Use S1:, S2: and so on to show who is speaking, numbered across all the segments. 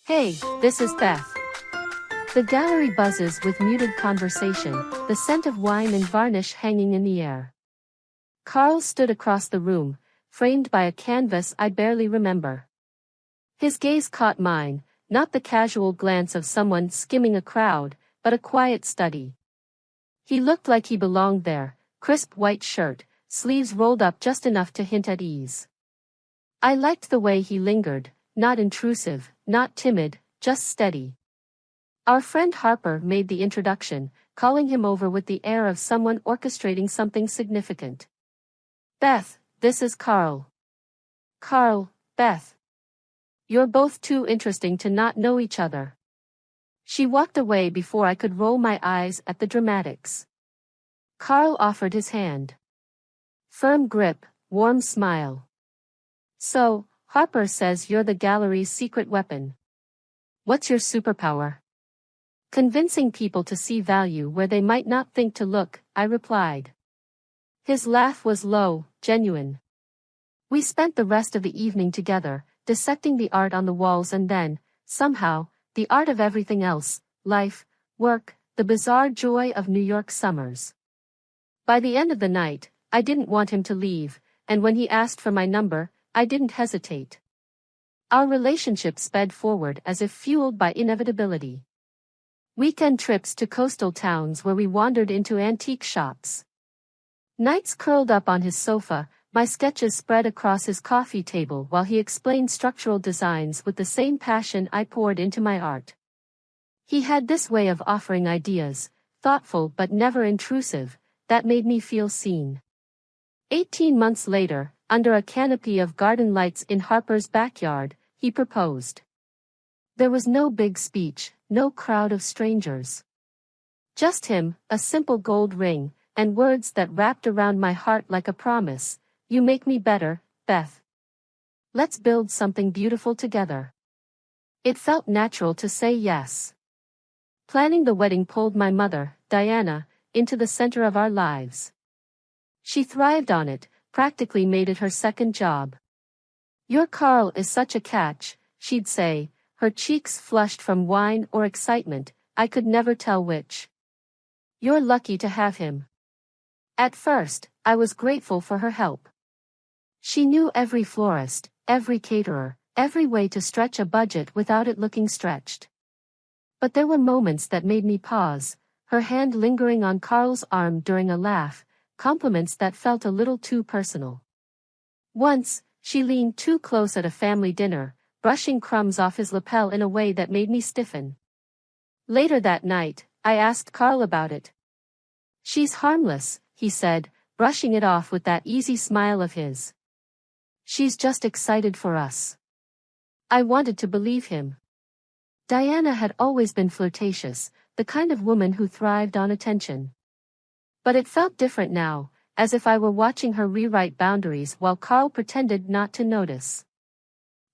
S1: Hey, this is Beth. The gallery buzzes with muted conversation, the scent of wine and varnish hanging in the air. Carl stood across the room, framed by a canvas I barely remember. His gaze caught mine, not the casual glance of someone skimming a crowd, but a quiet study. He looked like he belonged there, crisp white shirt, sleeves rolled up just enough to hint at ease. I liked the way he lingered, not intrusive, not timid, just steady. Our friend Harper made the introduction, calling him over with the air of someone orchestrating something significant. Beth, this is Carl. Carl, Beth. You're both too interesting to not know each other. She walked away before I could roll my eyes at the dramatics. Carl offered his hand. Firm grip, warm smile. So, Harper says you're the gallery's secret weapon. What's your superpower? Convincing people to see value where they might not think to look, I replied. His laugh was low, genuine. We spent the rest of the evening together, dissecting the art on the walls and then, somehow, the art of everything else, life, work, the bizarre joy of New York summers. By the end of the night, I didn't want him to leave, and when he asked for my number, I didn't hesitate. Our relationship sped forward as if fueled by inevitability. Weekend trips to coastal towns where we wandered into antique shops. Nights curled up on his sofa, my sketches spread across his coffee table while he explained structural designs with the same passion I poured into my art. He had this way of offering ideas, thoughtful but never intrusive, that made me feel seen. 18 months later, under a canopy of garden lights in Harper's backyard, he proposed. There was no big speech, no crowd of strangers. Just him, a simple gold ring, and words that wrapped around my heart like a promise. You make me better, Beth. Let's build something beautiful together. It felt natural to say yes. Planning the wedding pulled my mother, Diana, into the center of our lives. She thrived on it, practically made it her second job. Your Carl is such a catch, she'd say, her cheeks flushed from wine or excitement, I could never tell which. You're lucky to have him. At first, I was grateful for her help. She knew every florist, every caterer, every way to stretch a budget without it looking stretched. But there were moments that made me pause, her hand lingering on Carl's arm during a laugh, compliments that felt a little too personal. Once, she leaned too close at a family dinner, brushing crumbs off his lapel in a way that made me stiffen. Later that night, I asked Carl about it. She's harmless, he said, brushing it off with that easy smile of his. She's just excited for us. I wanted to believe him. Diana had always been flirtatious, the kind of woman who thrived on attention. But it felt different now, as if I were watching her rewrite boundaries while Carl pretended not to notice.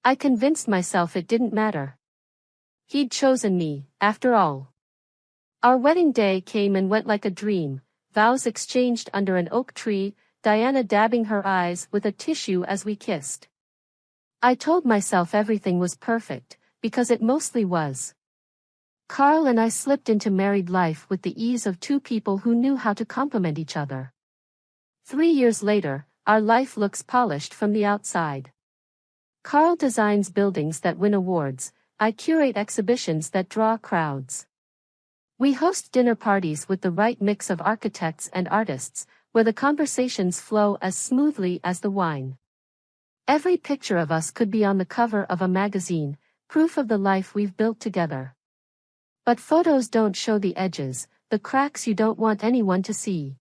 S1: I convinced myself it didn't matter. He'd chosen me, after all. Our wedding day came and went like a dream, vows exchanged under an oak tree, Diana dabbing her eyes with a tissue as we kissed. I told myself everything was perfect, because it mostly was. Carl and I slipped into married life with the ease of two people who knew how to complement each other. 3 years later, our life looks polished from the outside. Carl designs buildings that win awards, I curate exhibitions that draw crowds. We host dinner parties with the right mix of architects and artists, where the conversations flow as smoothly as the wine. Every picture of us could be on the cover of a magazine, proof of the life we've built together. But photos don't show the edges, the cracks you don't want anyone to see.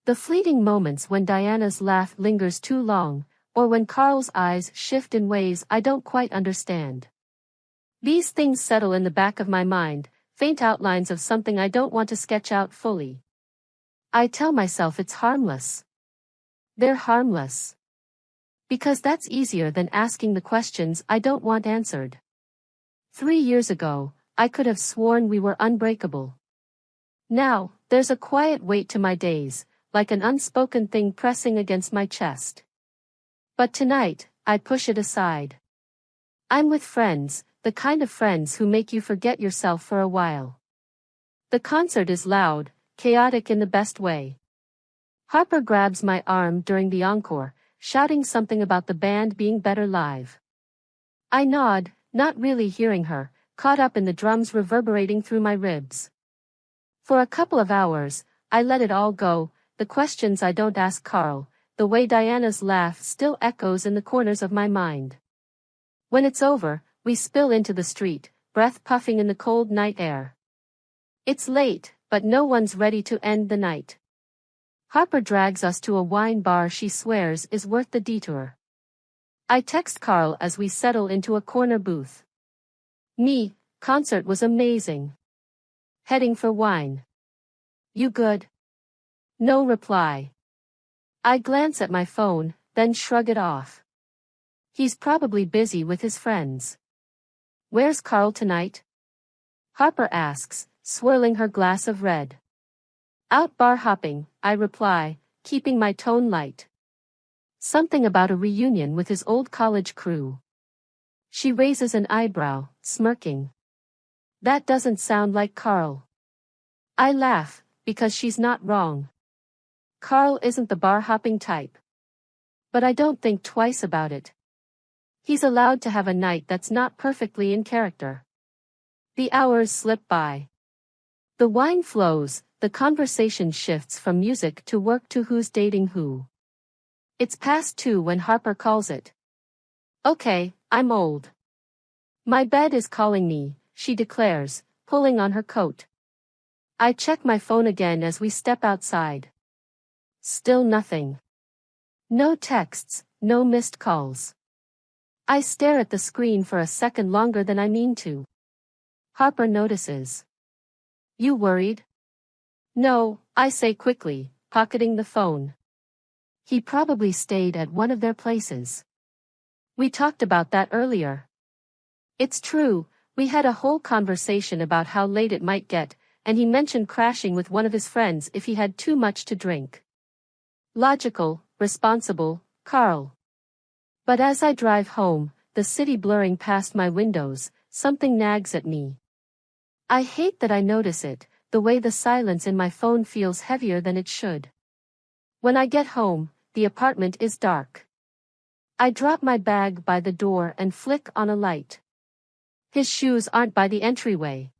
S1: The fleeting moments when Diana's laugh lingers too long, or when Carl's eyes shift in ways I don't quite understand. These things settle in the back of my mind, faint outlines of something I don't want to sketch out fully. I tell myself it's harmless. They're harmless. Because that's easier than asking the questions I don't want answered. 3 years ago, I could have sworn we were unbreakable. Now, there's a quiet weight to my days, like an unspoken thing pressing against my chest. But tonight, I push it aside. I'm with friends, the kind of friends who make you forget yourself for a while. The concert is loud, chaotic in the best way. Harper grabs my arm during the encore, shouting something about the band being better live. I nod, not really hearing her, caught up in the drums reverberating through my ribs. For a couple of hours, I let it all go, the questions I don't ask Carl, the way Diana's laugh still echoes in the corners of my mind. When it's over, we spill into the street, breath puffing in the cold night air. It's late, but no one's ready to end the night. Harper drags us to a wine bar she swears is worth the detour. I text Carl as we settle into a corner booth. Me, concert was amazing. Heading for wine. You good? No reply. I glance at my phone, then shrug it off. He's probably busy with his friends. Where's Carl tonight? Harper asks, swirling her glass of red. Out bar hopping, I reply, keeping my tone light. Something about a reunion with his old college crew. She raises an eyebrow, smirking. That doesn't sound like Carl. I laugh, because she's not wrong. Carl isn't the bar hopping type. But I don't think twice about it. He's allowed to have a night that's not perfectly in character. The hours slip by. The wine flows, the conversation shifts from music to work to who's dating who. It's past 2 when Harper calls it. Okay, I'm old. My bed is calling me, she declares, pulling on her coat. I check my phone again as we step outside. Still nothing. No texts, no missed calls. I stare at the screen for a second longer than I mean to. Harper notices. You worried? No, I say quickly, pocketing the phone. He probably stayed at one of their places. We talked about that earlier. It's true, we had a whole conversation about how late it might get, and he mentioned crashing with one of his friends if he had too much to drink. Logical, responsible, Carl. But as I drive home, the city blurring past my windows, something nags at me. I hate that I notice it, the way the silence in my phone feels heavier than it should. When I get home, the apartment is dark. I drop my bag by the door and flick on a light. His shoes aren't by the entryway.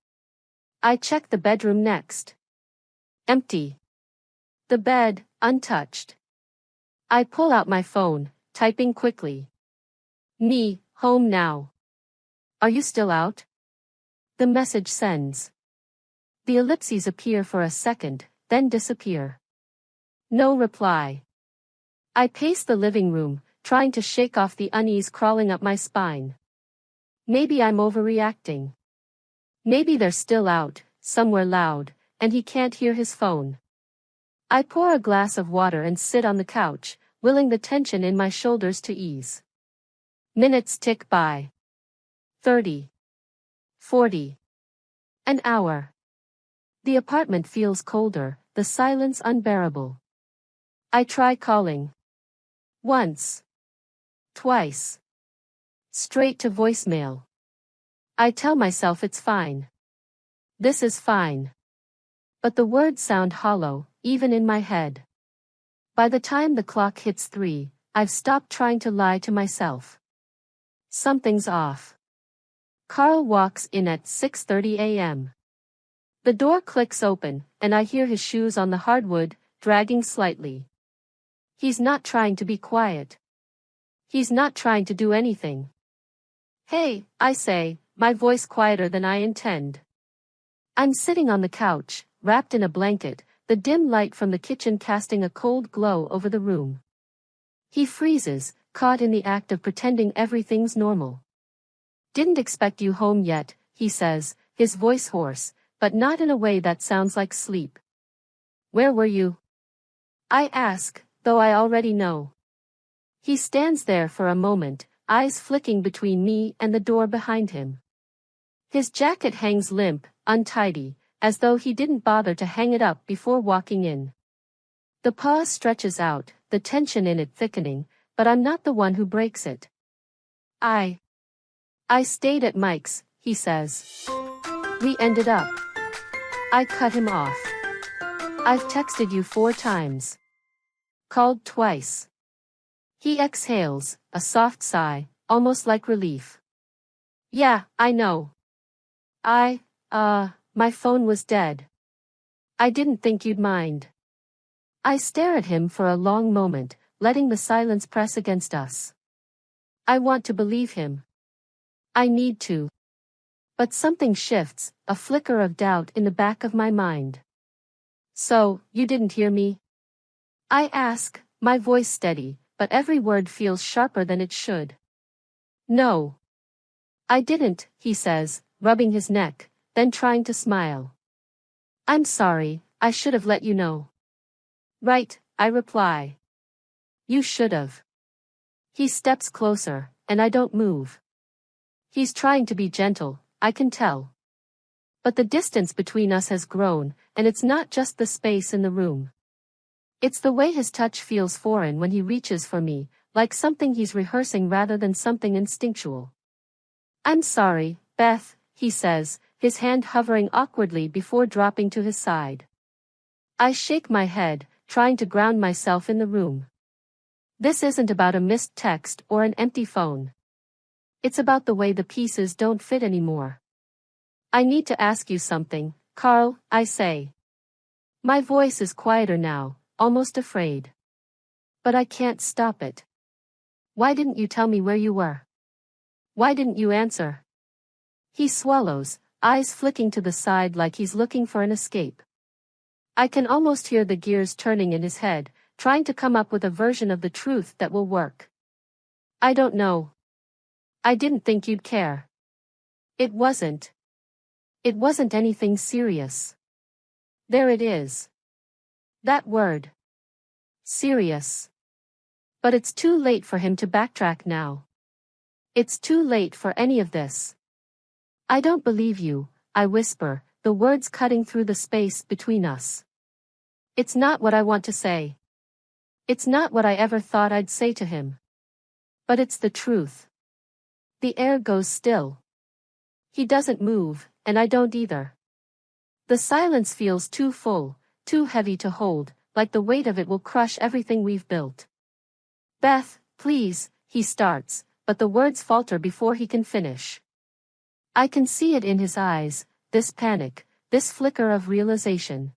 S1: I check the bedroom next. Empty. The bed, untouched. I pull out my phone, typing quickly. Me, home now. Are you still out? The message sends. The ellipses appear for a second, then disappear. No reply. I pace the living room, trying to shake off the unease crawling up my spine. Maybe I'm overreacting. Maybe they're still out, somewhere loud, and he can't hear his phone. I pour a glass of water and sit on the couch, willing the tension in my shoulders to ease. Minutes tick by. 30. 40. An hour. The apartment feels colder, the silence unbearable. I try calling. Once. Twice. Straight to voicemail. I tell myself it's fine. This is fine. But the words sound hollow, even in my head. By the time the clock hits 3, I've stopped trying to lie to myself. Something's off. Carl walks in at 6:30 a.m. The door clicks open, and I hear his shoes on the hardwood, dragging slightly. He's not trying to be quiet. He's not trying to do anything. Hey, I say, my voice quieter than I intend. I'm sitting on the couch, wrapped in a blanket, the dim light from the kitchen casting a cold glow over the room. He freezes, caught in the act of pretending everything's normal. Didn't expect you home yet, he says, his voice hoarse, but not in a way that sounds like sleep. Where were you? I ask, though I already know. He stands there for a moment, eyes flicking between me and the door behind him. His jacket hangs limp, untidy, as though he didn't bother to hang it up before walking in. The pause stretches out, the tension in it thickening, but I'm not the one who breaks it. I I stayed at Mike's, he says. We ended up. I cut him off. I've texted you 4 times. Called twice. He exhales, a soft sigh, almost like relief. Yeah, I know. My phone was dead. I didn't think you'd mind. I stare at him for a long moment, letting the silence press against us. I want to believe him. I need to. But something shifts, a flicker of doubt in the back of my mind. So, you didn't hear me? I ask, my voice steady, but every word feels sharper than it should. No. I didn't, he says, rubbing his neck, then trying to smile. I'm sorry, I should have let you know. Right, I reply. You should've. He steps closer, and I don't move. He's trying to be gentle, I can tell. But the distance between us has grown, and it's not just the space in the room. It's the way his touch feels foreign when he reaches for me, like something he's rehearsing rather than something instinctual. I'm sorry, Beth, he says, his hand hovering awkwardly before dropping to his side. I shake my head, trying to ground myself in the room. This isn't about a missed text or an empty phone. It's about the way the pieces don't fit anymore. I need to ask you something, Carl, I say. My voice is quieter now, almost afraid. But I can't stop it. Why didn't you tell me where you were? Why didn't you answer? He swallows, eyes flicking to the side like he's looking for an escape. I can almost hear the gears turning in his head, trying to come up with a version of the truth that will work. I don't know. I didn't think you'd care. It wasn't. It wasn't anything serious. There it is. That word. Serious. But it's too late for him to backtrack now. It's too late for any of this. I don't believe you, I whisper, the words cutting through the space between us. It's not what I want to say. It's not what I ever thought I'd say to him. But it's the truth. The air goes still. He doesn't move, and I don't either. The silence feels too full, too heavy to hold, like the weight of it will crush everything we've built. Beth, please, he starts, but the words falter before he can finish. I can see it in his eyes, this panic, this flicker of realization.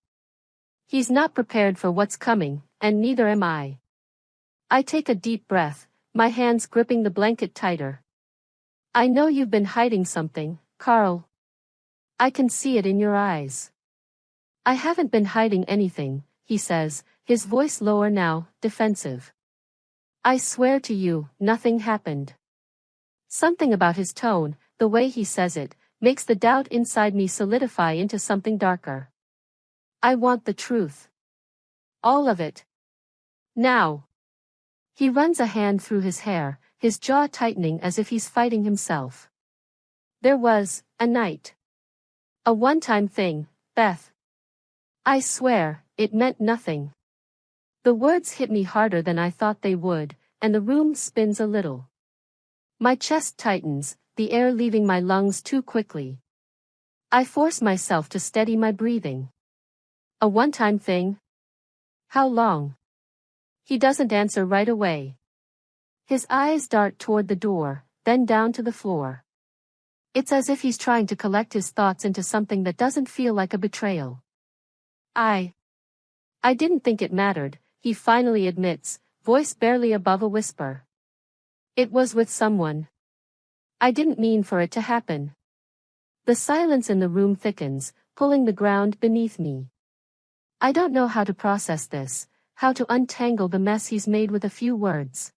S1: He's not prepared for what's coming, and neither am I. I take a deep breath, my hands gripping the blanket tighter. I know you've been hiding something, Carl. I can see it in your eyes. I haven't been hiding anything, he says, his voice lower now, defensive. I swear to you, nothing happened. Something about his tone, the way he says it, makes the doubt inside me solidify into something darker. I want the truth. All of it. Now. He runs a hand through his hair, his jaw tightening as if he's fighting himself. There was a night. A one-time thing, Beth. I swear, it meant nothing. The words hit me harder than I thought they would, and the room spins a little. My chest tightens, the air leaving my lungs too quickly. I force myself to steady my breathing. A one-time thing? How long? He doesn't answer right away. His eyes dart toward the door, then down to the floor. It's as if he's trying to collect his thoughts into something that doesn't feel like a betrayal. I didn't think it mattered, he finally admits, voice barely above a whisper. It was with someone. I didn't mean for it to happen. The silence in the room thickens, pulling the ground beneath me. I don't know how to process this, how to untangle the mess he's made with a few words.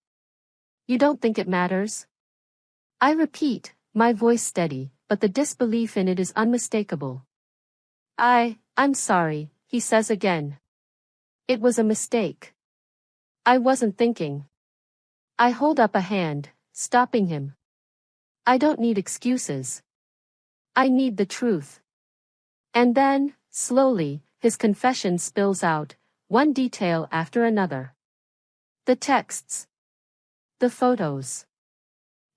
S1: You don't think it matters? I repeat, my voice steady, but the disbelief in it is unmistakable. I'm sorry, he says again. It was a mistake. I wasn't thinking. I hold up a hand, stopping him. I don't need excuses. I need the truth. And then, slowly, his confession spills out, one detail after another. The texts. The photos.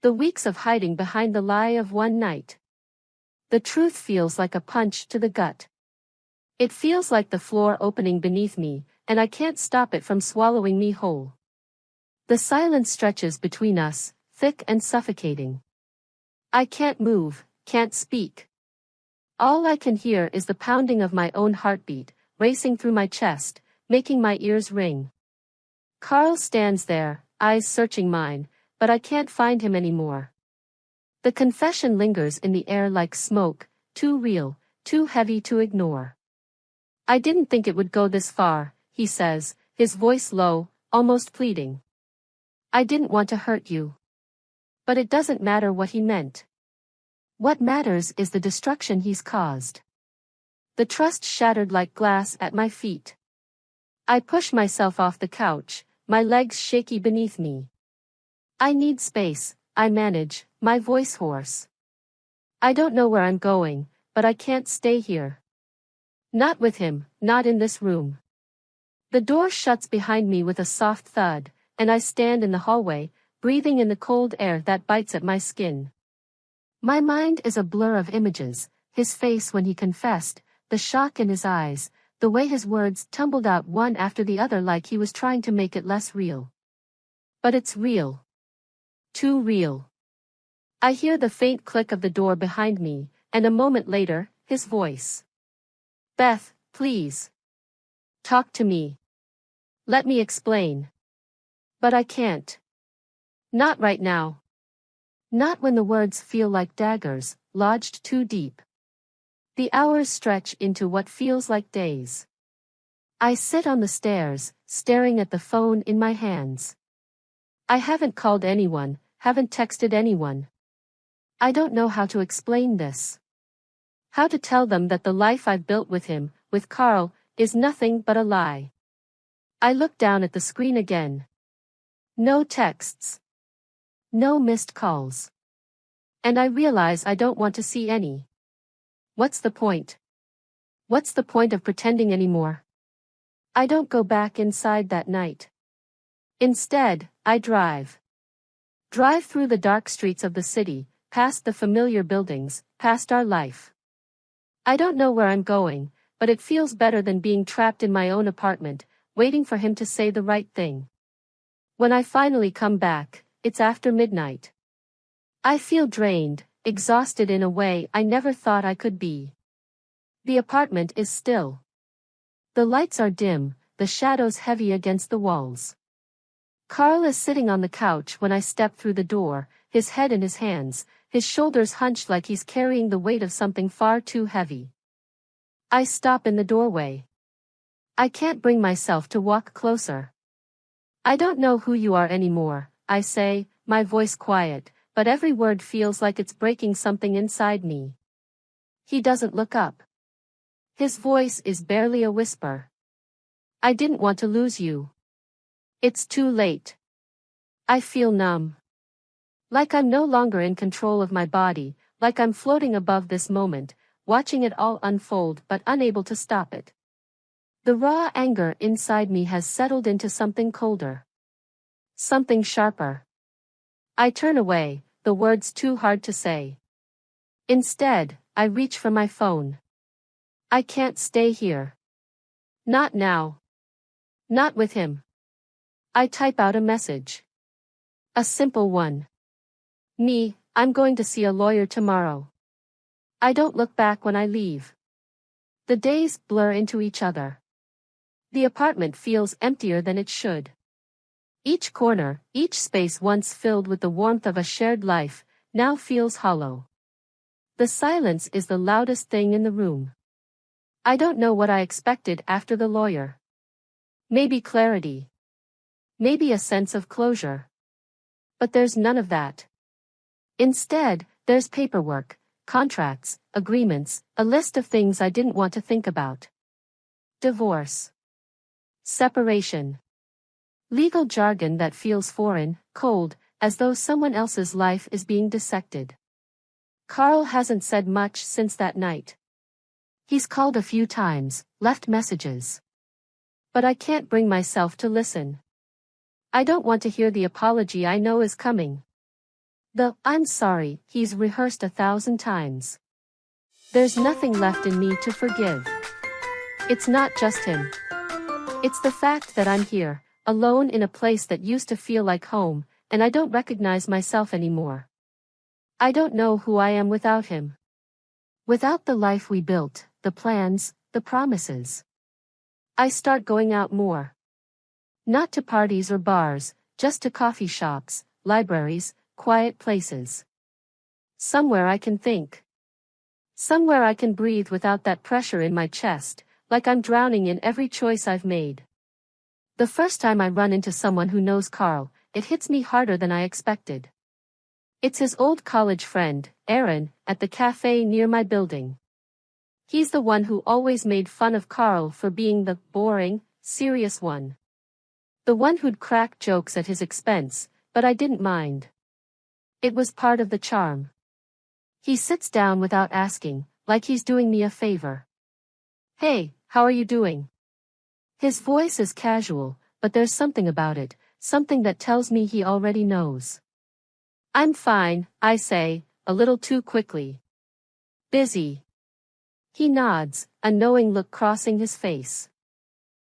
S1: The weeks of hiding behind the lie of one night. The truth feels like a punch to the gut. It feels like the floor opening beneath me, and I can't stop it from swallowing me whole. The silence stretches between us, thick and suffocating. I can't move, can't speak. All I can hear is the pounding of my own heartbeat, racing through my chest, making my ears ring. Carl stands there, eyes searching mine, but I can't find him anymore. The confession lingers in the air like smoke, too real, too heavy to ignore. I didn't think it would go this far, he says, his voice low, almost pleading. I didn't want to hurt you. But it doesn't matter what he meant. What matters is the destruction he's caused. The trust shattered like glass at my feet. I push myself off the couch, my legs shaky beneath me. I need space, I manage, my voice hoarse. I don't know where I'm going, but I can't stay here. Not with him, not in this room. The door shuts behind me with a soft thud, and I stand in the hallway, breathing in the cold air that bites at my skin. My mind is a blur of images, his face when he confessed, the shock in his eyes, the way his words tumbled out one after the other like he was trying to make it less real. But it's real. Too real. I hear the faint click of the door behind me, and a moment later, his voice. Beth, please. Talk to me. Let me explain. But I can't. Not right now. Not when the words feel like daggers, lodged too deep. The hours stretch into what feels like days. I sit on the stairs, staring at the phone in my hands. I haven't called anyone, haven't texted anyone. I don't know how to explain this. How to tell them that the life I've built with him, with Carl, is nothing but a lie. I look down at the screen again. No texts. No missed calls. And I realize I don't want to see any. What's the point? What's the point of pretending anymore? I don't go back inside that night. Instead, I drive. Drive through the dark streets of the city, past the familiar buildings, past our life. I don't know where I'm going, but it feels better than being trapped in my own apartment, waiting for him to say the right thing. When I finally come back, it's after midnight. I feel drained, exhausted in a way I never thought I could be. The apartment is still. The lights are dim, the shadows heavy against the walls. Carl is sitting on the couch when I step through the door, his head in his hands, his shoulders hunched like he's carrying the weight of something far too heavy. I stop in the doorway. I can't bring myself to walk closer. I don't know who you are anymore, I say, my voice quiet, but every word feels like it's breaking something inside me. He doesn't look up. His voice is barely a whisper. I didn't want to lose you. It's too late. I feel numb. Like I'm no longer in control of my body, like I'm floating above this moment, watching it all unfold but unable to stop it. The raw anger inside me has settled into something colder. Something sharper. I turn away, the words too hard to say. Instead, I reach for my phone. I can't stay here. Not now. Not with him. I type out a message. A simple one. Me, I'm going to see a lawyer tomorrow. I don't look back when I leave. The days blur into each other. The apartment feels emptier than it should. Each corner, each space once filled with the warmth of a shared life, now feels hollow. The silence is the loudest thing in the room. I don't know what I expected after the lawyer. Maybe clarity. Maybe a sense of closure. But there's none of that. Instead, there's paperwork, contracts, agreements, a list of things I didn't want to think about. Divorce. Separation. Legal jargon that feels foreign, cold, as though someone else's life is being dissected. Carl hasn't said much since that night. He's called a few times, left messages. But I can't bring myself to listen. I don't want to hear the apology I know is coming. The "I'm sorry" he's rehearsed 1,000 times. There's nothing left in me to forgive. It's not just him. It's the fact that I'm here, alone in a place that used to feel like home, and I don't recognize myself anymore. I don't know who I am without him. Without the life we built, the plans, the promises. I start going out more. Not to parties or bars, just to coffee shops, libraries, quiet places. Somewhere I can think. Somewhere I can breathe without that pressure in my chest, like I'm drowning in every choice I've made. The first time I run into someone who knows Carl, it hits me harder than I expected. It's his old college friend, Aaron, at the cafe near my building. He's the one who always made fun of Carl for being the boring, serious one. The one who'd crack jokes at his expense, but I didn't mind. It was part of the charm. He sits down without asking, like he's doing me a favor. "Hey, how are you doing?" His voice is casual, but there's something about it, something that tells me he already knows. "I'm fine," I say, a little too quickly. "Busy?" He nods, a knowing look crossing his face.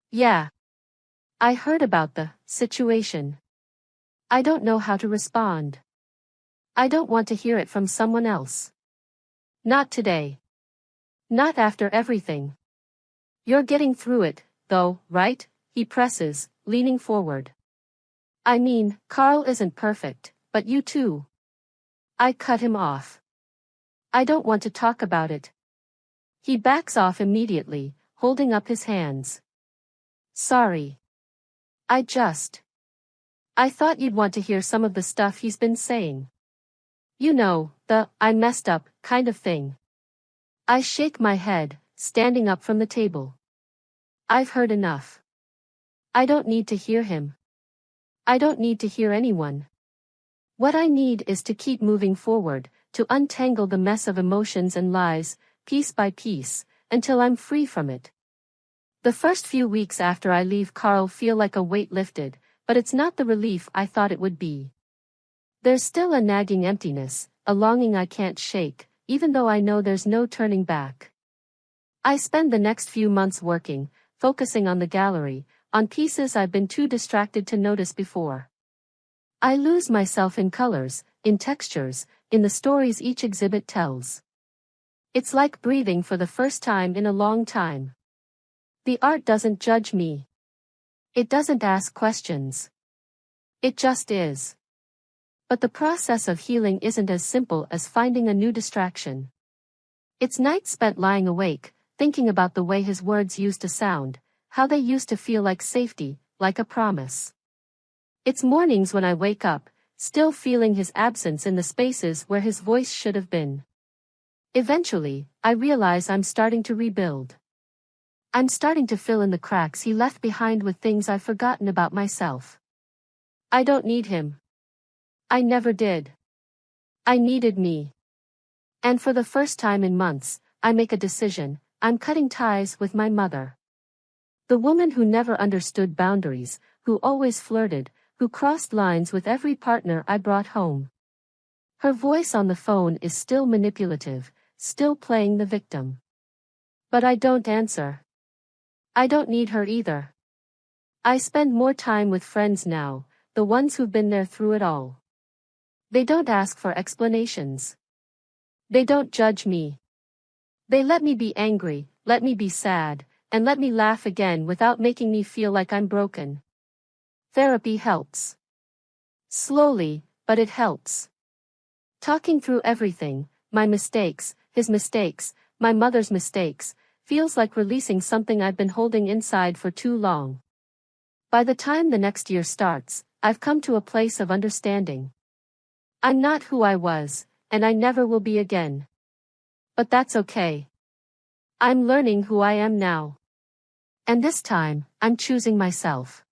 S1: "Yeah. I heard about the situation." I don't know how to respond. I don't want to hear it from someone else. Not today. Not after everything. "You're getting through it, though, right?" he presses, leaning forward. "I mean, Carl isn't perfect, but you too." I cut him off. "I don't want to talk about it." He backs off immediately, holding up his hands. "Sorry. I thought you'd want to hear some of the stuff he's been saying. You know, the 'I messed up' kind of thing." I shake my head, standing up from the table. I've heard enough. I don't need to hear him. I don't need to hear anyone. What I need is to keep moving forward, to untangle the mess of emotions and lies, piece by piece, until I'm free from it. The first few weeks after I leave Carl feel like a weight lifted, but it's not the relief I thought it would be. There's still a nagging emptiness, a longing I can't shake, even though I know there's no turning back. I spend the next few months working, focusing on the gallery, on pieces I've been too distracted to notice before. I lose myself in colors, in textures, in the stories each exhibit tells. It's like breathing for the first time in a long time. The art doesn't judge me. It doesn't ask questions. It just is. But the process of healing isn't as simple as finding a new distraction. It's nights spent lying awake, thinking about the way his words used to sound, how they used to feel like safety, like a promise. It's mornings when I wake up, still feeling his absence in the spaces where his voice should have been. Eventually, I realize I'm starting to rebuild. I'm starting to fill in the cracks he left behind with things I've forgotten about myself. I don't need him. I never did. I needed me. And for the first time in months, I make a decision: I'm cutting ties with my mother. The woman who never understood boundaries, who always flirted, who crossed lines with every partner I brought home. Her voice on the phone is still manipulative, still playing the victim. But I don't answer. I don't need her either. I spend more time with friends now, the ones who've been there through it all. They don't ask for explanations. They don't judge me. They let me be angry, let me be sad, and let me laugh again without making me feel like I'm broken. Therapy helps. Slowly, but it helps. Talking through everything, my mistakes, his mistakes, my mother's mistakes, feels like releasing something I've been holding inside for too long. By the time the next year starts, I've come to a place of understanding. I'm not who I was, and I never will be again. But that's okay. I'm learning who I am now. And this time, I'm choosing myself.